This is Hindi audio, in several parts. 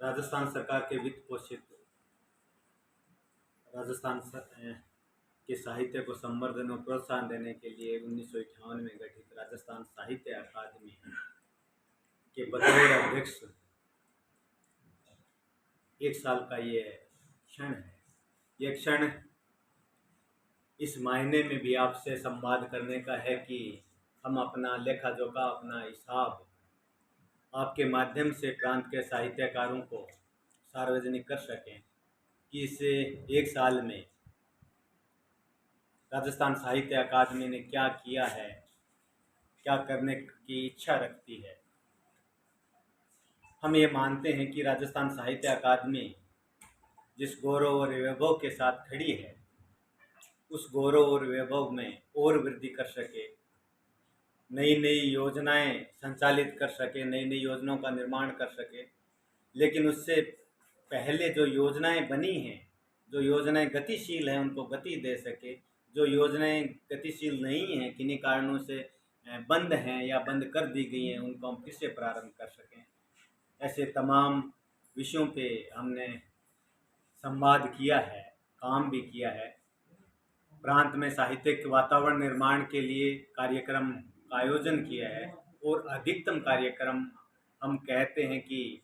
राजस्थान सरकार के वित्त पोषित राजस्थान के साहित्य को संवर्धन और प्रोत्साहन देने के लिए 1958 में गठित राजस्थान साहित्य अकादमी के बतौर अध्यक्ष एक साल का ये क्षण है। ये क्षण इस मायने में भी आपसे संवाद करने का है कि हम अपना लेखा जोखा, अपना हिसाब आपके माध्यम से प्रांत के साहित्यकारों को सार्वजनिक कर सकें कि इस एक साल में राजस्थान साहित्य अकादमी ने क्या किया है, क्या करने की इच्छा रखती है। हम ये मानते हैं कि राजस्थान साहित्य अकादमी जिस गौरव और वैभव के साथ खड़ी है, उस गौरव और वैभव में और वृद्धि कर सके, नई नई योजनाएं संचालित कर सके, नई नई योजनाओं का निर्माण कर सके। लेकिन उससे पहले जो योजनाएं बनी हैं, जो योजनाएं गतिशील हैं, उनको गति दे सके। जो योजनाएं गतिशील नहीं हैं, किन्हीं कारणों से बंद हैं या बंद कर दी गई हैं, उनको हम फिर से प्रारंभ कर सकें। ऐसे तमाम विषयों पे हमने संवाद किया है, काम भी किया है। प्रांत में साहित्यिक वातावरण निर्माण के लिए कार्यक्रम का आयोजन किया है और अधिकतम कार्यक्रम हम कहते हैं कि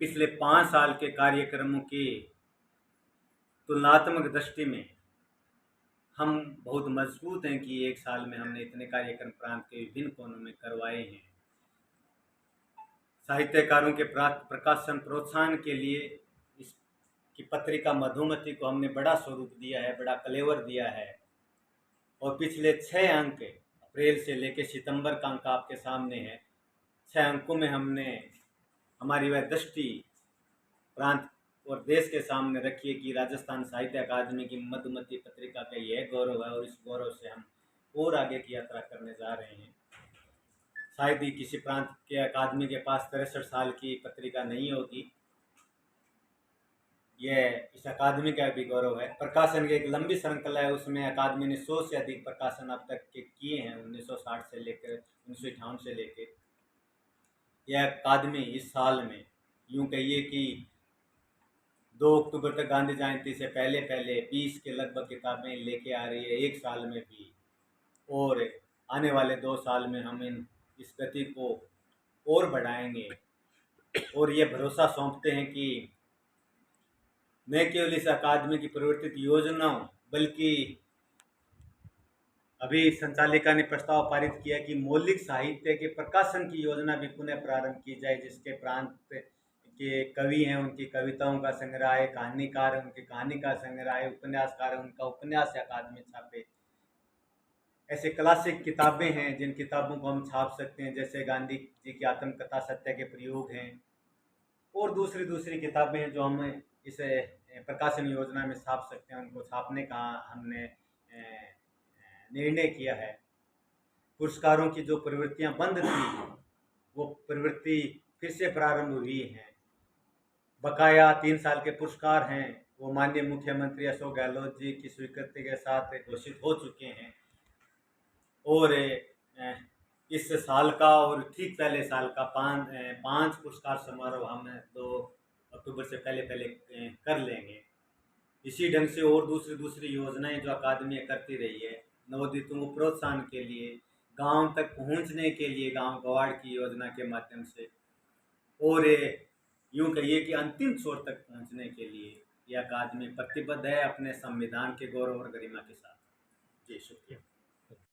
पिछले 5 साल के कार्यक्रमों की तुलनात्मक दृष्टि में हम बहुत मजबूत हैं कि एक साल में हमने इतने कार्यक्रम प्रांत के विभिन्न कोनों में करवाए हैं। साहित्यकारों के प्रकाशन प्रोत्साहन के लिए इसकी पत्रिका मधुमती को हमने बड़ा स्वरूप दिया है, बड़ा कलेवर दिया है। और पिछले 6 अंक अप्रैल से लेकर सितंबर का अंक आपके सामने है। 6 अंकों में हमने हमारी वह दृष्टि प्रांत और देश के सामने रखी है कि राजस्थान साहित्य अकादमी की मधुमती पत्रिका का यह गौरव है और इस गौरव से हम और आगे की यात्रा करने जा रहे हैं। शायद ही किसी प्रांत के अकादमी के पास 63 साल की पत्रिका नहीं होगी। यह इस अकादमी का भी गौरव है। प्रकाशन की एक लंबी श्रृंखला है, उसमें अकादमी ने 100 से अधिक प्रकाशन अब तक के किए हैं, 1960 से लेकर 1958 से लेकर। यह अकादमी इस साल में यूँ कहिए कि 2 अक्टूबर तक गांधी जयंती से पहले 20 के लगभग किताबें लेके आ रही है, एक साल में भी। और आने वाले 2 साल में हम इस गति को और बढ़ाएंगे और ये भरोसा सौंपते हैं कि न केवल इस अकादमी की परिवर्तित योजनाओं, बल्कि अभी संचालिका ने प्रस्ताव पारित किया कि मौलिक साहित्य के प्रकाशन की योजना भी पुनः प्रारंभ की जाए, जिसके प्रांत के कवि हैं उनकी कविताओं का संग्रह है, कहानीकार है उनकी कहानी का संग्रह है, उपन्यासकार है उनका उपन्यास अकादमी छापे। ऐसे क्लासिक किताबें हैं जिन किताबों को हम छाप सकते हैं, जैसे गांधी जी की आत्मकथा सत्य के प्रयोग हैं और दूसरी किताबें हैं जो हम इस प्रकाशन योजना में छाप सकते हैं। उनको छापने का हमने निर्णय किया है। पुरस्कारों की जो प्रवृत्तियां बंद थी, वो प्रवृत्ति फिर से प्रारंभ हुई हैं। बकाया 3 साल के पुरस्कार हैं, वो माननीय मुख्यमंत्री अशोक गहलोत जी की स्वीकृति के साथ घोषित हो चुके हैं। और इस साल का और ठीक पहले साल का 5 पुरस्कार समारोह हम 2 अक्टूबर से पहले कर लेंगे। इसी ढंग से और दूसरी योजनाएं जो अकादमी करती रही है, नवोदितों को प्रोत्साहन के लिए, गांव तक पहुंचने के लिए, गांव गवाड़ की योजना के माध्यम से, और यूँ कहिए कि अंतिम छोर तक पहुंचने के लिए यह अकादमी प्रतिबद्ध है अपने संविधान के गौरव और गरिमा के साथ। जी शुक्रिया।